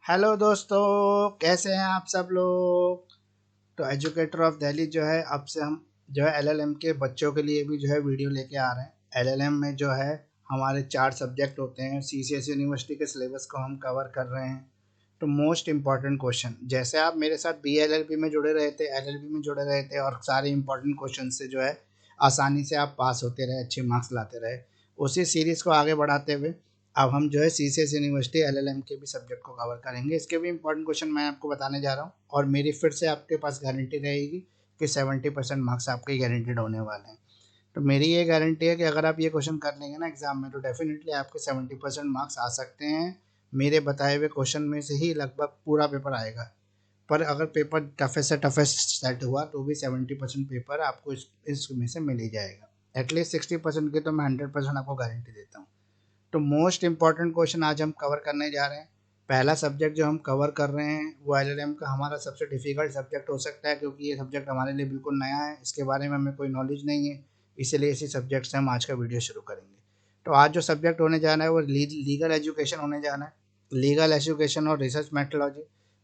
Hello दोस्तों, कैसे हैं आप सब लोग। तो एजुकेटर ऑफ दिल्ली जो है अब से हम जो है एलएलएम के बच्चों के लिए भी जो है वीडियो लेके आ रहे हैं। एलएलएम में जो है हमारे 4 सब्जेक्ट होते हैं। सीसीएस यूनिवर्सिटी के सिलेबस को हम कवर कर रहे हैं। तो मोस्ट इम्पॉर्टेंट क्वेश्चन, जैसे आप मेरे साथ बीएलएलबी में जुड़े रहे थे, एलएलबी में जुड़े रहे थे और सारे इंपॉर्टेंट क्वेश्चन से जो है आसानी से आप पास होते रहे, अच्छे मार्क्स लाते रहे, उसी सीरीज़ को आगे बढ़ाते हुए अब हम जो है सीसीएस यूनिवर्सिटी एलएलएम के भी सब्जेक्ट को कवर करेंगे। इसके भी इंपॉर्टेंट क्वेश्चन मैं आपको बताने जा रहा हूँ और मेरी फिर से आपके पास गारंटी रहेगी कि 70% मार्क्स आपके गारंटीड होने वाले हैं। तो मेरी ये गारंटी है कि अगर आप ये क्वेश्चन कर लेंगे ना एग्जाम में, तो डेफिनेटली आपके 70% मार्क्स आ सकते हैं। मेरे बताए हुए क्वेश्चन में से ही लगभग पूरा पेपर आएगा। पर अगर पेपर टफेस्ट से टफेस्ट सेट हुआ तो भी 70% पेपर आपको इसमें से मिल ही जाएगा। एटलीस्ट 60% की तो मैं 100% आपको गारंटी देता हूँ। तो मोस्ट इम्पॉर्टेंट क्वेश्चन आज हम कवर करने जा रहे हैं। पहला सब्जेक्ट जो हम कवर कर रहे हैं वो एलएलएम का हमारा सबसे डिफिकल्ट सब्जेक्ट हो सकता है, क्योंकि ये सब्जेक्ट हमारे लिए बिल्कुल नया है, इसके बारे में हमें कोई नॉलेज नहीं है। इसीलिए इसी सब्जेक्ट से हम आज का वीडियो शुरू करेंगे। तो आज जो सब्जेक्ट होने जाना है वो लीगल एजुकेशन होने जाना है। लीगल एजुकेशन और रिसर्च मेथोलॉजी।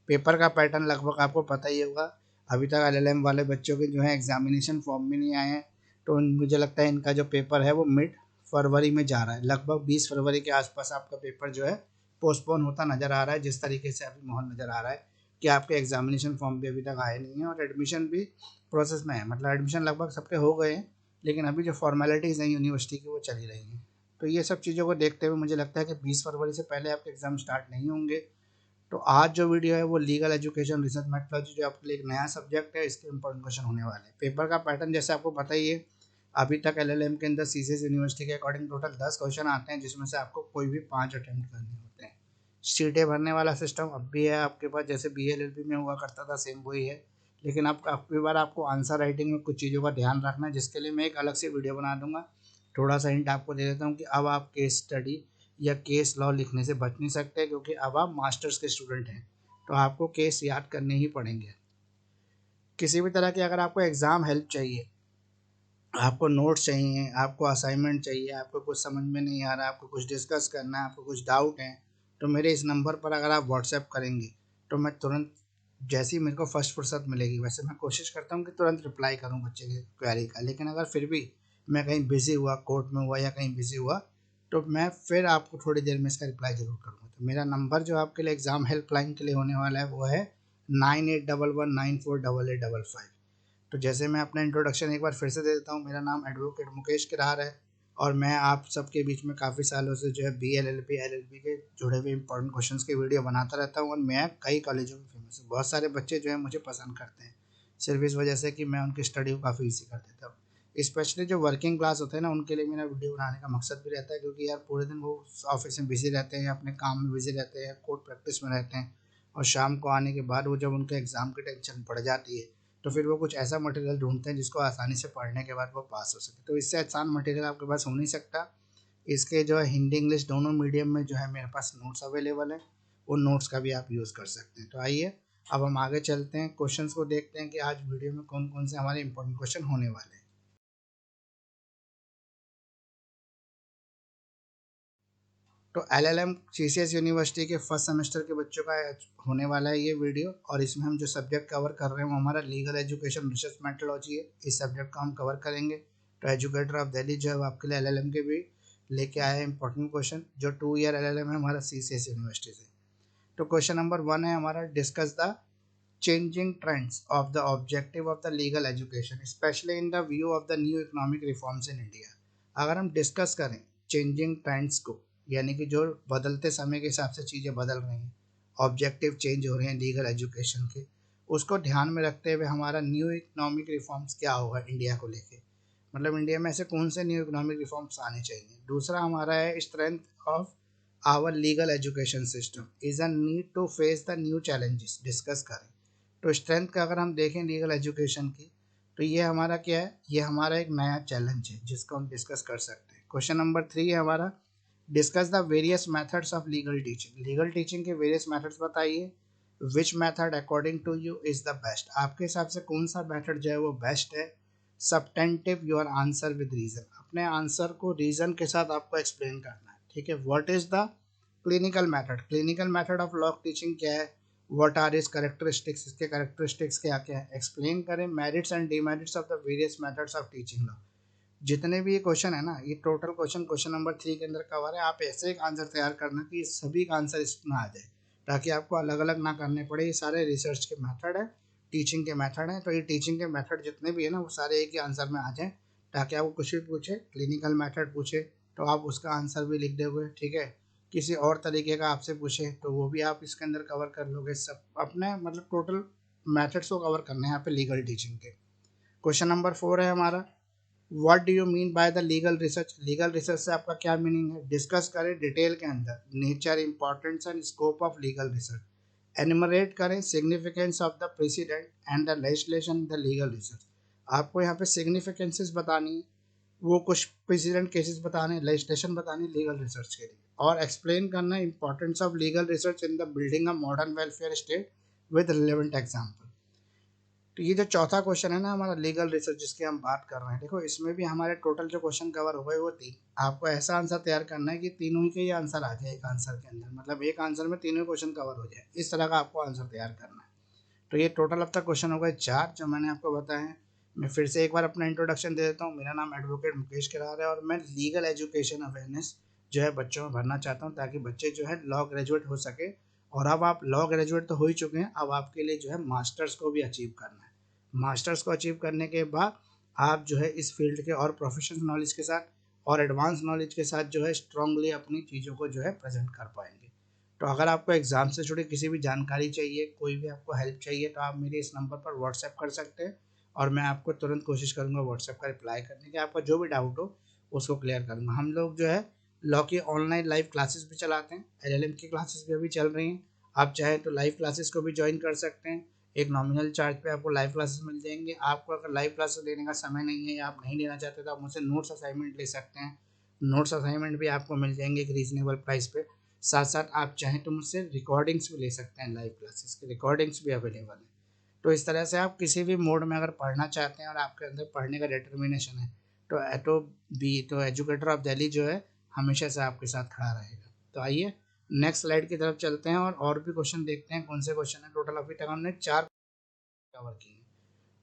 पेपर का पैटर्न लगभग आपको पता ही होगा। अभी तक एलएलएम वाले बच्चों के जो है एग्जामिनेशन फॉर्म भी नहीं आए हैं। तो मुझे लगता है इनका जो पेपर है वो मिड फरवरी में जा रहा है। लगभग 20 फरवरी के आसपास आपका पेपर जो है पोस्टपोन होता नज़र आ रहा है। जिस तरीके से अभी माहौल नज़र आ रहा है कि आपके एग्जामिनेशन फॉर्म भी अभी तक आए नहीं है और एडमिशन भी प्रोसेस में है। मतलब एडमिशन लगभग सबके हो गए हैं, लेकिन अभी जो फॉर्मेलिटीज़ हैं यूनिवर्सिटी की वो चली रही हैं। तो ये सब चीज़ों को देखते हुए मुझे लगता है कि 20 फरवरी से पहले आपके एग्ज़ाम स्टार्ट नहीं होंगे। तो आज जो वीडियो है वो लीगल एजुकेशन रिसर्च मेथोलॉजी जो आपके लिए एक नया सब्जेक्ट है, इसके इंपॉर्टेंट क्वेश्चन होने वाले हैं। पेपर का पैटर्न जैसे आपको पता ही है, अभी तक एलएलएम के अंदर सीसीएस यूनिवर्सिटी के अकॉर्डिंग टोटल 10 क्वेश्चन आते हैं, जिसमें से आपको कोई भी 5 अटेम्प्ट करने होते हैं। सीटें भरने वाला सिस्टम अब भी है आपके पास, जैसे बीएलएलबी में हुआ करता था सेम वही है। लेकिन अब काफ़ी बार आपको आंसर राइटिंग में कुछ चीज़ों का ध्यान रखना है, जिसके लिए मैं एक अलग से वीडियो बना दूंगा। थोड़ा सा हिंट आपको दे देता हूँ कि अब आप केस स्टडी या केस लॉ लिखने से बच नहीं सकते, क्योंकि अब आप मास्टर्स के स्टूडेंट हैं। तो आपको केस याद करने ही पड़ेंगे। किसी भी तरह की अगर आपको एग्ज़ाम हेल्प चाहिए, आपको नोट्स चाहिए, आपको असाइनमेंट चाहिए, आपको कुछ समझ में नहीं आ रहा है, आपको कुछ डिस्कस करना है, आपको कुछ डाउट है, तो मेरे इस नंबर पर अगर आप व्हाट्सएप करेंगे तो मैं तुरंत, जैसे ही मेरे को फर्स्ट फुर्सत मिलेगी, वैसे मैं कोशिश करता हूँ कि तुरंत रिप्लाई करूँ बच्चे की क्वेरी का। लेकिन अगर फिर भी मैं कहीं बिज़ी हुआ, कोर्ट में हुआ या कहीं बिज़ी हुआ, तो मैं फिर आपको थोड़ी देर में इसका रिप्लाई ज़रूर करूँगा। तो मेरा नंबर जो आपके लिए एग्ज़ाम हेल्पलाइन के लिए होने वाला है वो है 9811948855। तो जैसे मैं अपना इंट्रोडक्शन एक बार फिर से दे देता हूँ, मेरा नाम एडवोकेट मुकेश किरार है और मैं आप सबके बीच में काफ़ी सालों से जो है बीएलएलबी एलएलबी के जुड़े हुए इंपॉर्टेंट क्वेश्चंस की वीडियो बनाता रहता हूँ और मैं कई कॉलेजों में फेमस हूँ। बहुत सारे बच्चे जो है मुझे पसंद करते हैं, सिर्फ इस वजह से कि मैं उनकी स्टडी को काफ़ी ईजी कर देता हूँ। स्पेशली जो वर्किंग क्लास होते हैं ना, उनके लिए मेरा वीडियो बनाने का मकसद भी रहता है, क्योंकि यार पूरे दिन वो ऑफिस में बिजी रहते हैं, अपने काम में बिजी रहते हैं, कोर्ट प्रैक्टिस में रहते हैं, और शाम को आने के बाद वो जब उनके एग्ज़ाम की टेंशन पड़ जाती है, तो फिर वो कुछ ऐसा मटेरियल ढूंढते हैं जिसको आसानी से पढ़ने के बाद वो पास हो सके। तो इससे आसान मटेरियल आपके पास हो नहीं सकता। इसके जो है हिंदी इंग्लिश दोनों मीडियम में जो है मेरे पास नोट्स अवेलेबल हैं। उन नोट्स का भी आप यूज़ कर सकते हैं। तो आइए अब हम आगे चलते हैं, क्वेश्चंस को देखते हैं कि आज वीडियो में कौन कौन से हमारे इंपॉर्टेंट क्वेश्चन होने वाले हैं। तो एलएलएम सीसीएस यूनिवर्सिटी के फर्स्ट सेमेस्टर के बच्चों का होने वाला है ये वीडियो, और इसमें हम जो सब्जेक्ट कवर कर रहे हैं वो हमारा लीगल एजुकेशन रिसर्च मेथोलॉजी है। इस सब्जेक्ट को हम कवर करेंगे। तो एजुकेटर ऑफ दिल्ली जो है वो आपके लिए एलएलएम के भी लेके आया है इंपॉर्टेंट क्वेश्चन, जो 2 ईयर एलएलएम है हमारा सीसीएस यूनिवर्सिटी से। तो क्वेश्चन नंबर 1 है हमारा, discuss the changing trends of the objective of the legal education especially in the view of the new economic reforms in India। अगर हम डिस्कस करें चेंजिंग ट्रेंड्स को, यानी कि जो बदलते समय के हिसाब से चीज़ें बदल रही हैं, ऑब्जेक्टिव चेंज हो रहे हैं लीगल एजुकेशन के, उसको ध्यान में रखते हुए हमारा न्यू इकोनॉमिक रिफॉर्म्स क्या होगा इंडिया को लेके। मतलब इंडिया में ऐसे कौन से न्यू इकोनॉमिक रिफॉर्म्स आने चाहिए। दूसरा हमारा है, strength of our legal education system is a need to face the new challenges, discuss करें। तो स्ट्रेंथ का अगर हम देखें लीगल एजुकेशन की, तो ये हमारा क्या है, ये हमारा एक नया चैलेंज है जिसको हम डिस्कस कर सकते हैं। क्वेश्चन नंबर 3 है हमारा, discuss the various methods of legal teaching. Legal teaching के वेरियस मेथड्स बताइए। Which method according to you is the best, आपके हिसाब से कौन सा मेथड जो है वो बेस्ट है। सबटेंटिव योर आंसर विद रीज़न, अपने आंसर को रीज़न के साथ आपको एक्सप्लेन करना है। ठीक है, what is the clinical method of log teaching क्या है, व्हाट आर इज करेक्टरिस्टिक्स, इसके करेक्टरिस्टिक्स क्या क्या है, एक्सप्लेन करें merits and demerits of the various methods of teaching law. जितने भी ये क्वेश्चन है ना, ये टोटल क्वेश्चन नंबर 3 के अंदर कवर है। आप ऐसे एक आंसर तैयार करना कि सभी का आंसर इसमें आ जाए, ताकि आपको अलग अलग ना करने पड़े। ये सारे रिसर्च के मेथड है, टीचिंग के मेथड है, तो ये टीचिंग के मेथड जितने भी है ना वो सारे एक ही आंसर में आ जाए, ताकि आपको कुछ भी पूछे, क्लिनिकल मेथड पूछे तो आप उसका आंसर भी लिख दोगे, ठीक है। किसी और तरीके का आपसे पूछे तो वो भी आप इसके अंदर कवर कर लोगे। सब अपने मतलब टोटल मेथड्स को कवर करने हैं यहाँ पे लीगल टीचिंग के। क्वेश्चन नंबर 4 है हमारा, what do you mean by the legal research. Legal research से आपका क्या मीनिंग है, डिस्कस करें डिटेल के अंदर nature, importance and scope of legal research. Enumerate करें significance of the precedent and the legislation in the legal research. आपको यहाँ पे सिग्निफिकेंसेस बतानी है, वो कुछ प्रेसिडेंट केसेस बताने, लेजिस्लेशन बतानी लीगल रिसर्च के लिए, और एक्सप्लेन करना importance of legal research in the building a modern welfare state with relevant example. तो ये जो चौथा क्वेश्चन है ना हमारा लीगल रिसर्च जिसकी हम बात कर रहे हैं, देखो इसमें भी हमारे टोटल जो क्वेश्चन कवर हो गए वो 3। आपको ऐसा आंसर तैयार करना है कि तीनों ही के ही आंसर आ जाए एक आंसर के अंदर, मतलब एक आंसर में तीनों क्वेश्चन कवर हो जाए, इस तरह का आपको आंसर तैयार करना है। तो ये टोटल अब तक क्वेश्चन हो गए 4 जो मैंने आपको बताया है। मैं फिर से एक बार अपना इंट्रोडक्शन दे देता हूँ। मेरा नाम एडवोकेट मुकेश किरार है और मैं लीगल एजुकेशन अवेयरनेस जो है बच्चों में भरना चाहता हूँ, ताकि बच्चे जो है लॉ ग्रेजुएट हो सके। और अब आप लॉ ग्रेजुएट तो हो ही चुके हैं, अब आपके लिए जो है मास्टर्स को भी अचीव करना है। मास्टर्स को अचीव करने के बाद आप जो है इस फील्ड के और प्रोफेशनल नॉलेज के साथ और एडवांस नॉलेज के साथ जो है स्ट्रांगली अपनी चीज़ों को जो है प्रेजेंट कर पाएंगे। तो अगर आपको एग्ज़ाम से जुड़ी किसी भी जानकारी चाहिए, कोई भी आपको हेल्प चाहिए, तो आप मेरे इस नंबर पर व्हाट्सएप कर सकते हैं और मैं आपको तुरंत कोशिश करूँगा व्हाट्सएप का रिप्लाई करने की। आपका जो भी डाउट हो उसको क्लियर करूँगा। हम लोग जो है लॉ की ऑनलाइन लाइव क्लासेस भी चलाते हैं, एलएलएम की क्लासेस भी अभी चल रही हैं। आप चाहें तो लाइव क्लासेस को भी ज्वाइन कर सकते हैं। एक नॉमिनल चार्ज पे आपको लाइव क्लासेस मिल जाएंगे। आपको अगर लाइव क्लासेस लेने का समय नहीं है या आप नहीं लेना चाहते तो आप मुझसे नोट्स असाइनमेंट ले सकते हैं। नोट्स असाइनमेंट भी आपको मिल जाएंगे एक रीजनेबल प्राइस पे। साथ साथ आप चाहें तो मुझसे रिकॉर्डिंग्स भी ले सकते हैं, लाइव क्लासेस की रिकॉर्डिंग्स भी अवेलेबल है। तो इस तरह से आप किसी भी मोड में अगर पढ़ना चाहते हैं और आपके अंदर पढ़ने का डिटर्मिनेशन है तो एजुकेटर ऑफ दिल्ली जो है हमेशा से आपके साथ खड़ा रहेगा। तो आइए नेक्स्ट स्लाइड की तरफ चलते हैं और भी क्वेश्चन देखते हैं कौन से क्वेश्चन है। टोटल अभी तक हमने 4 कवर किए।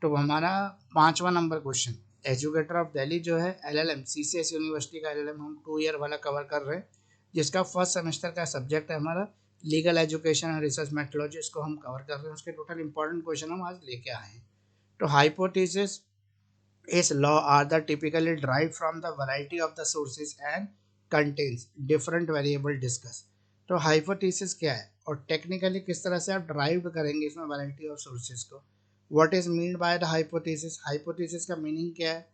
तो हमारा 5वां नंबर क्वेश्चन, एजुकेटर ऑफ दिल्ली जो है एलएलएम सीसीएस यूनिवर्सिटी का एलएलएम हम 2 ईयर वाला कवर कर रहे हैं, जिसका फर्स्ट सेमेस्टर का सब्जेक्ट है हमारा legal education and research methodology. इसको हम कवर कर रहे हैं। उसके टोटल इंपॉर्टेंट क्वेश्चन हम आज लेके आए हैं। तो hypothesis is law are the typically derived from the variety of the sources and contains different variable discuss। तो हाइपोथेसिस क्या है और टेक्निकली किस तरह से आप ड्राइव करेंगे इसमें वैरायटी ऑफ सोर्सेज को। What is mean by the hypothesis, hypothesis का मीनिंग क्या है।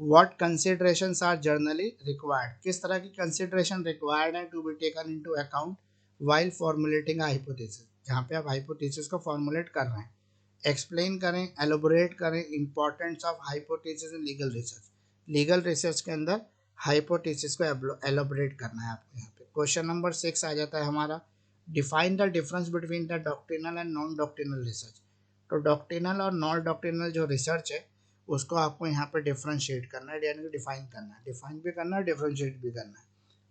What considerations are generally required, किस तरह की कंसिडरेशन रिक्वायर्ड है to be taken into account while formulating hypothesis, जहाँ पे आप हाइपोथेसिस को फॉर्मुलेट कर रहे हैं। एक्सप्लेन करें, एलोबोरेट करें importance of hypothesis in legal research. Legal research के अंदर हाइपोथेसिस को एलोबोरेट करना है आपको। यहाँ पे क्वेश्चन नंबर 6 आ जाता है हमारा, define the difference between the doctrinal and non doctrinal research. तो डॉक्ट्रिनल और नॉन डॉक्ट्रिनल जो रिसर्च है उसको आपको यहाँ पे डिफ्रेंशिएट करना है, यानी कि डिफाइन करना है, डिफाइन भी करना है, डिफ्रेंशिएट भी करना है।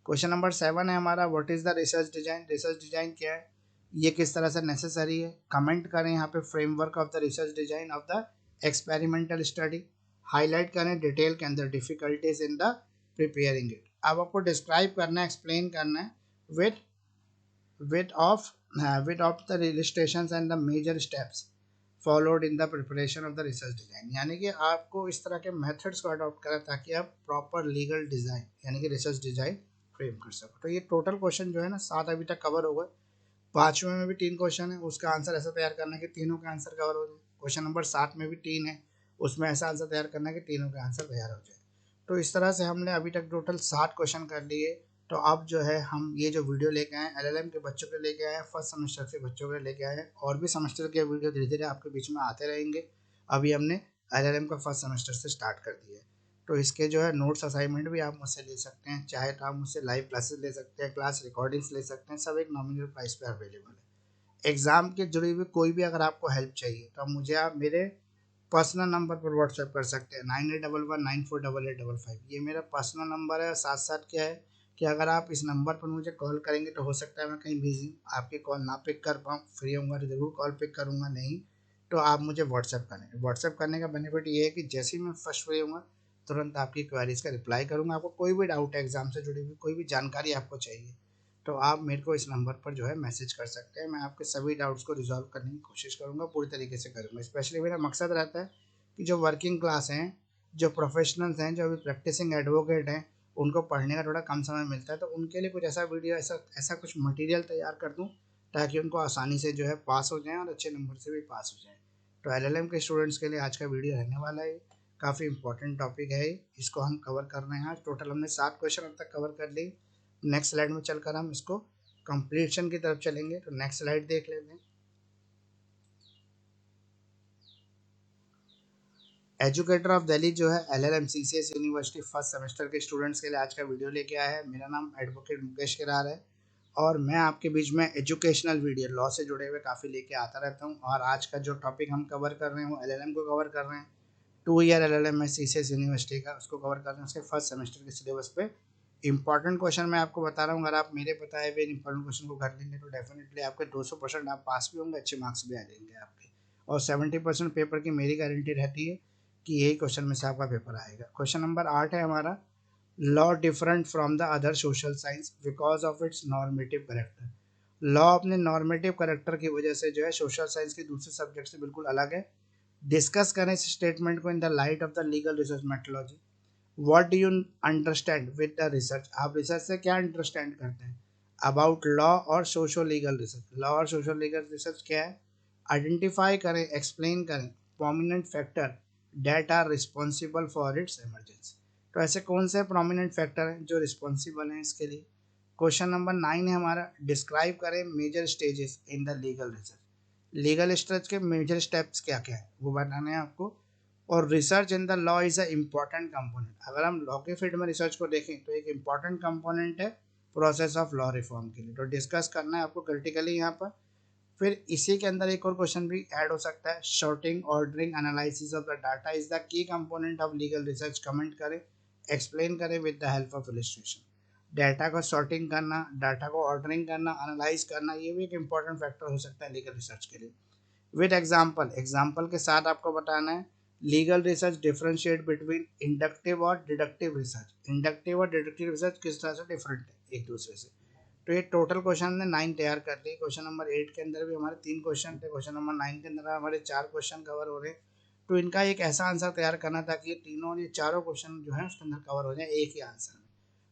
क्वेश्चन नंबर 7 है हमारा, what is the research design. Research design क्या है, ये किस तरह से नेसेसरी है। कमेंट करें यहाँ पे framework of the research design of the experimental study. Highlight करें डिटेल के अंदर difficulties in the preparing it. अब आपको डिस्क्राइब करना है, एक्सप्लेन करना है with with of with of the illustrations and the major steps followed in the preparation of the research design. यानी कि आपको इस तरह के मेथड्स को अडॉप्ट करें ताकि आप प्रॉपर लीगल डिजाइन यानी कि रिसर्च डिजाइन फ्रेम कर सको। तो ये टोटल क्वेश्चन जो है ना 7 अभी तक कवर हो गए। 5वें में भी 3 क्वेश्चन है, उसका आंसर ऐसा तैयार करना है कि तीनों का आंसर कवर हो जाए। क्वेश्चन नंबर 7 में भी 3 है, उसमें ऐसा आंसर तैयार करना है कि तीनों का आंसर तैयार हो जाए। तो इस तरह से हमने अभी तक टोटल 7 क्वेश्चन कर लिए। तो अब जो है हम ये जो वीडियो लेके आए एलएलएम के बच्चों के लेके आए, फर्स्ट सेमेस्टर के बच्चों के लेके आए, और भी सेमेस्टर के वीडियो धीरे धीरे आपके बीच में आते रहेंगे। अभी हमने एलएलएम का फर्स्ट सेमेस्टर से स्टार्ट कर दिया है। तो इसके जो है नोट्स असाइनमेंट भी आप मुझसे ले सकते हैं, चाहे तो आप मुझसे लाइव क्लासेस ले सकते हैं, क्लास रिकॉर्डिंग्स ले सकते हैं, सब एक नॉमिनल प्राइस पे अवेलेबल है। एग्ज़ाम के जुड़ी हुई कोई भी अगर आपको हेल्प चाहिए तो मुझे आप मेरे पर्सनल नंबर पर व्हाट्सएप कर सकते हैं 9811948855। ये मेरा पर्सनल नंबर है। साथ साथ क्या है कि अगर आप इस नंबर पर मुझे कॉल करेंगे तो हो सकता है मैं कहीं बिजी हूँ, आपकी कॉल ना पिक कर पाऊँ, फ्री होऊंगा तो ज़रूर कॉल पिक करूँगा, नहीं तो आप मुझे व्हाट्सएप करें। व्हाट्सएप करने का बेनिफिट ये है कि जैसे ही मैं फर्स्ट फ्री होऊंगा तुरंत आपकी क्वेरीज का रिप्लाई करूँगा। आपको कोई भी डाउट है एग्जाम से जुड़ी हुई, कोई भी जानकारी आपको चाहिए तो आप मेरे को इस नंबर पर जो है मैसेज कर सकते हैं। मैं आपके सभी डाउट्स को रिजॉल्व करने की कोशिश करूँगा, पूरी तरीके से करूँगा। स्पेशली मेरा मकसद रहता है कि जो वर्किंग क्लास हैं, जो प्रोफेशनल्स हैं, जो अभी प्रैक्टिसिंग एडवोकेट हैं, उनको पढ़ने का थोड़ा कम समय मिलता है तो उनके लिए कुछ ऐसा वीडियो, ऐसा ऐसा कुछ मटेरियल तैयार कर दूं ताकि उनको आसानी से जो है पास हो जाएं और अच्छे नंबर से भी पास हो जाएं। तो एलएलएम के स्टूडेंट्स के लिए आज का वीडियो रहने वाला है, काफ़ी इंपॉर्टेंट टॉपिक है, इसको हम कवर कर रहे हैं। आज टोटल हमने 7 क्वेश्चन अब तक कवर कर ली। नेक्स्ट स्लाइड में चलकर हम इसको कंप्लीशन की तरफ चलेंगे। तो नेक्स्ट स्लाइड देख लेते हैं। एजुकेटर ऑफ दिल्ली जो है LLM CCS university first semester के स्टूडेंट्स के लिए आज का वीडियो लेके आया है। मेरा नाम एडवोकेट मुकेश किरार है और मैं आपके बीच में एजुकेशनल वीडियो लॉ से जुड़े हुए काफ़ी लेके आता रहता हूँ। और आज का जो टॉपिक हम कवर कर रहे हैं वो एलएलएम को कवर कर रहे हैं। 2 ईयर एलएलएम है सीसीएस यूनिवर्सिटी का, उसको कवर कर रहे हैं उसके फर्स्ट सेमेस्टर के सिलेबस पे। इंपॉर्टेंट क्वेश्चन मैं आपको बता रहा हूँ, अगर आप मेरे बताए हुए इंपॉर्टेंट क्वेश्चन को कर लेंगे तो डेफिनेटली आपके 200% आप पास भी होंगे, अच्छे मार्क्स भी आ जाएंगे आपके। और 70% पेपर की मेरी गारंटी रहती है कि यही क्वेश्चन में से आपका पेपर आएगा। क्वेश्चन नंबर 8 है हमारा, law different from the other social science because of its normative character. Law अपने नॉर्मेटिव करेक्टर की वजह से जो है सोशल साइंस के दूसरे सब्जेक्ट से बिल्कुल अलग है। डिस्कस करें इस स्टेटमेंट को in the light of the legal research methodology. What do you understand with the research, आप रिसर्च से क्या अंडरस्टैंड करते हैं अबाउट लॉ और सोशो लीगल रिसर्च। लॉ और सोशो लीगल रिसर्च क्या है, आइडेंटिफाई करें, एक्सप्लेन करें prominent factor that are responsible for its emergency. तो ऐसे कौन से प्रोमिनेंट फैक्टर हैं जो रिस्पॉन्सिबल हैं इसके लिए। क्वेश्चन नंबर 9 है हमारा, डिस्क्राइब करें major stages in the legal research. Legal research के मेजर स्टेप्स क्या क्या है वो बताने हैं आपको। और research in the law is a important component. अगर हम लॉ के फील्ड में रिसर्च को देखें तो एक इम्पॉर्टेंट कंपोनेंट है प्रोसेस ऑफ लॉ रिफॉर्म के लिए। तो डिस्कस करना है आपको क्रिटिकली यहाँ पर। फिर इसी के अंदर एक और क्वेश्चन भी ऐड हो सकता है, sorting ordering analysis of the data is the key component of legal research. Comment करें, एक्सप्लेन करें with the help of illustration. Data को सॉर्टिंग करना, डाटा को ऑर्डरिंग करना, एनालाइज करना, ये भी एक इंपॉर्टेंट फैक्टर हो सकता है लीगल रिसर्च के लिए। विद एग्जाम्पल, एग्जाम्पल के साथ आपको बताना है। Legal research differentiate between inductive और डिडक्टिव रिसर्च। इंडक्टिव और डिडक्टिव रिसर्च किस तरह से डिफरेंट है एक दूसरे से। तो ये टोटल क्वेश्चन हमने 9 तैयार कर लिए। क्वेश्चन नंबर 8 के अंदर भी हमारे 3 क्वेश्चन थे, क्वेश्चन नंबर 9 के अंदर हमारे 4 क्वेश्चन कवर हो रहे हैं। तो इनका एक ऐसा आंसर तैयार करना ताकि ये तीनों और ये चारों क्वेश्चन जो है उसके अंदर कवर हो जाए एक ही आंसर में,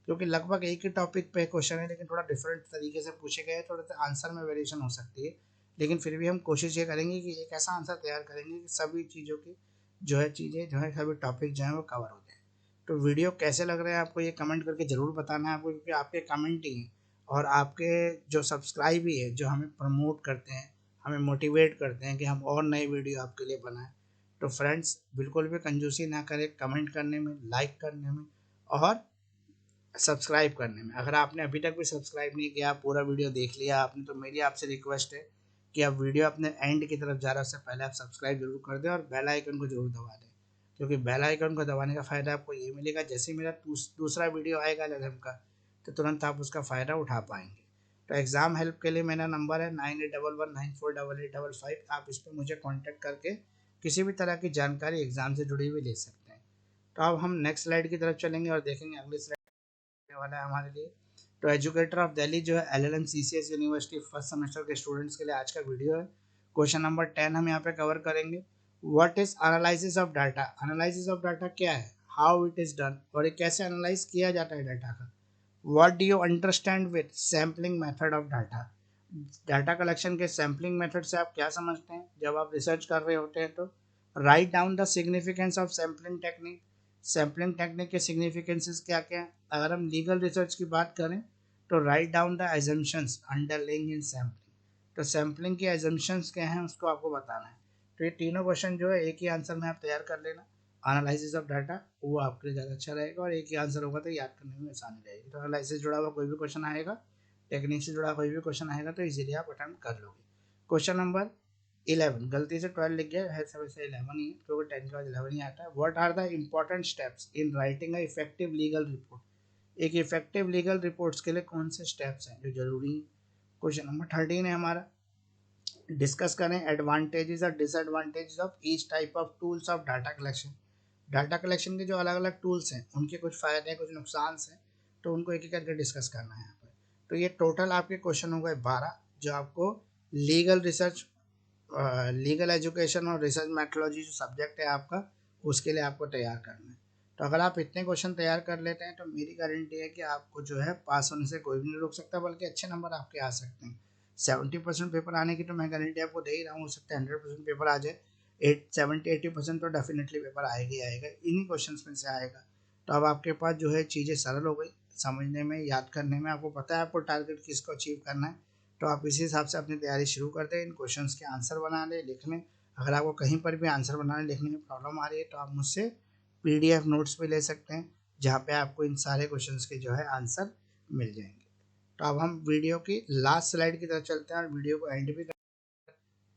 क्योंकि लगभग एक ही टॉपिक पे क्वेश्चन है लेकिन थोड़ा डिफरेंट तरीके से पूछे गए, थोड़ा सा आंसर में वेरिएशन हो सकती है। लेकिन फिर भी हम कोशिश ये करेंगे कि एक ऐसा आंसर तैयार करेंगे कि सभी चीज़ों की जो है चीज़ें जो है सभी टॉपिक जो है वो कवर हो जाए। तो वीडियो कैसे लग रहे हैं आपको ये कमेंट करके ज़रूर बताना है आपको, क्योंकि आपके कमेंट ही हैं और आपके जो सब्सक्राइब ही है जो हमें प्रमोट करते हैं, हमें मोटिवेट करते हैं कि हम और नए वीडियो आपके लिए बनाएं। तो फ्रेंड्स बिल्कुल भी कंजूसी ना करें कमेंट करने में, लाइक करने में और सब्सक्राइब करने में। अगर आपने अभी तक भी सब्सक्राइब नहीं किया, पूरा वीडियो देख लिया आपने, तो मेरी आपसे रिक्वेस्ट है कि आप वीडियो अपने एंड की तरफ जा रहा उससे पहले आप सब्सक्राइब जरूर कर दें और बेल आइकन को जरूर दबा दें, क्योंकि बेल आइकन को दबाने का फ़ायदा आपको ये मिलेगा, जैसे ही मेरा दूसरा वीडियो आएगा एलएलएम का तो तुरंत आप उसका फ़ायदा उठा पाएंगे। तो एग्ज़ाम हेल्प के लिए मेरा नंबर है 9811948855। आप इस पर मुझे कॉन्टैक्ट करके किसी भी तरह की जानकारी एग्ज़ाम से जुड़ी हुई ले सकते हैं। तो अब हम नेक्स्ट स्लाइड की तरफ चलेंगे और देखेंगे अगली स्लाइड वाला है हमारे लिए। तो एजुकेटर ऑफ दिल्ली जो है LLM CCS university first semester के स्टूडेंट्स के लिए आज का वीडियो है। क्वेश्चन नंबर 10 हम यहाँ पे कवर करेंगे। What is analysis of data. Analysis of data क्या है, हाउ इट इज डन, और ये कैसे एनालाइज किया जाता है डाटा का। What do you understand with sampling method of data. Data collection के सैम्पलिंग मेथड से आप क्या समझते हैं जब आप रिसर्च कर रहे होते हैं। तो write down the significance of sampling technique. Sampling technique के सिग्निफिकेंसेस क्या क्या हैं। अगर हम लीगल रिसर्च की बात करें तो write down the assumptions underlying in sampling. तो सैम्पलिंग के एजम्पशंस क्या हैं उसको आपको बताना है। तो ये तीनों क्वेश्चन जो है एक ही आंसर में आप तैयार कर लेना। एनालिसिस ऑफ डाटा वो आपके लिए ज़्यादा अच्छा रहेगा और एक ही आंसर होगा तो याद करने में आसानी रहेगी। तो एनालिसिस जुड़ा हुआ कोई भी क्वेश्चन आएगा, टेक्निक से जुड़ा कोई भी क्वेश्चन आएगा तो इजीली आप अटेम्प्ट कर लोगे। क्वेश्चन नंबर 11, गलती से 12 लिख गया है, सब ऐसे 11 ही है क्योंकि 10 के बाद 11 ही आता है। What are the important steps in writing a effective legal report. एक इफेक्टिव लीगल रिपोर्ट्स के लिए कौन से स्टेप्स हैं जो जरूरी हैं। क्वेश्चन नंबर 13 है हमारा, डिस्कस करें एडवांटेजेस और disadvantages of each type of tools of data collection. Data collection के जो अलग अलग टूल्स हैं उनके कुछ फ़ायदे हैं कुछ नुकसान हैं, तो उनको एक एक करके डिस्कस करना है यहाँ पर। तो ये टोटल आपके क्वेश्चन हो गए 12 जो आपको लीगल रिसर्च, लीगल एजुकेशन और रिसर्च मेथोलॉजी जो सब्जेक्ट है आपका, उसके लिए आपको तैयार करना है। तो अगर आप इतने क्वेश्चन तैयार कर लेते हैं तो मेरी गारंटी है कि आपको जो है पास होने से कोई भी नहीं रोक सकता, बल्कि अच्छे नंबर आपके आ सकते हैं। 70% पेपर आने की तो मैं गारंटी आपको दे ही रहा हूँ, हो सकता है 100% पेपर आ जाए, 70-80% तो डेफिनेटली पेपर आएगा ही आएगा, इन्हीं क्वेश्चन में से आएगा। तो अब आपके पास जो है चीज़ें सरल हो गई समझने में, याद करने में, आपको पता है आपको टारगेट किसको अचीव करना है। तो आप इसी हिसाब से अपनी तैयारी शुरू कर दें, इन क्वेश्चंस के आंसर बना लें, लिख लें। अगर आपको कहीं पर भी आंसर बनाने लिखने में प्रॉब्लम आ रही है तो आप मुझसे पीडीएफ नोट्स भी ले सकते हैं, जहाँ पे आपको इन सारे क्वेश्चंस के जो है आंसर मिल जाएंगे। तो अब हम वीडियो की लास्ट स्लाइड की तरफ चलते हैं और वीडियो को एंड भी कर।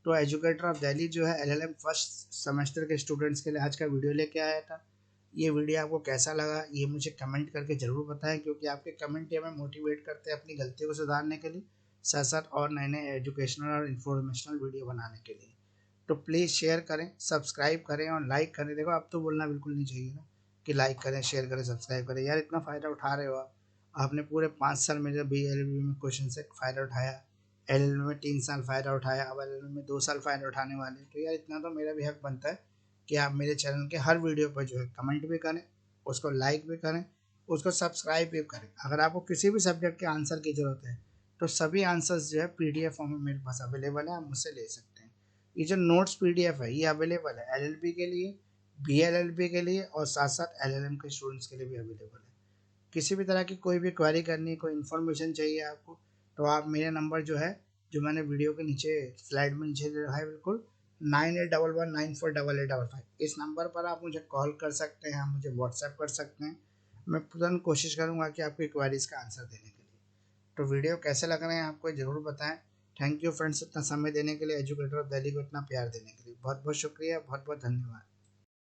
तो एजुकेटर ऑफ दिल्ली जो है एलएलएम फर्स्ट सेमेस्टर के स्टूडेंट्स के लिए आज का वीडियो लेके आया था। ये वीडियो आपको कैसा लगा ये मुझे कमेंट करके ज़रूर बताएं, क्योंकि आपके कमेंट ही हमें मोटिवेट करते हैं अपनी गलतियों को सुधारने के लिए, साथ साथ और नए नए एजुकेशनल और इन्फॉर्मेशनल वीडियो बनाने के लिए। तो प्लीज़ शेयर करें, सब्सक्राइब करें और लाइक करें। देखो अब तो बोलना बिल्कुल नहीं चाहिए ना कि लाइक करें, शेयर करें, सब्सक्राइब करें, यार इतना फ़ायदा उठा रहे हो आप। आपने पूरे 5 साल में जब बी एल में क्वेश्चन से फ़ायदा उठाया, एल एल में 3 साल फ़ायदा उठाया, अब एल एल में 2 साल फ़ायदा उठाने वाले, तो यार इतना तो मेरा भी हक बनता है कि आप मेरे चैनल के हर वीडियो पर जो है कमेंट भी करें, उसको लाइक भी करें, उसको सब्सक्राइब भी करें। अगर आपको किसी भी सब्जेक्ट के आंसर की ज़रूरत है तो सभी आंसर्स जो है पीडीएफ फॉर्म में मेरे पास अवेलेबल है, आप मुझसे ले सकते हैं। ये जो नोट्स पीडीएफ है ये अवेलेबल है एलएलबी के लिए, बीएलएलबी के लिए और साथ साथ एलएलएम के स्टूडेंट्स के लिए भी अवेलेबल है। किसी भी तरह की कोई भी क्वेरी करनी है, कोई इन्फॉर्मेशन चाहिए आपको, तो आप मेरे नंबर जो है, जो मैंने वीडियो के नीचे स्लाइड में नीचे दे रखा है बिल्कुल, 9811948855, इस नंबर पर आप मुझे कॉल कर सकते हैं, आप मुझे व्हाट्सएप कर सकते हैं। मैं तुरंत कोशिश करूँगा कि आपकी क्वेरीज का आंसर देने के लिए। तो वीडियो कैसे लग रहे हैं आपको ज़रूर बताएं। थैंक यू फ्रेंड्स, इतना समय देने के लिए, एजुकेटर ऑफ दिल्ली को इतना प्यार देने के लिए बहुत बहुत शुक्रिया, बहुत बहुत धन्यवाद।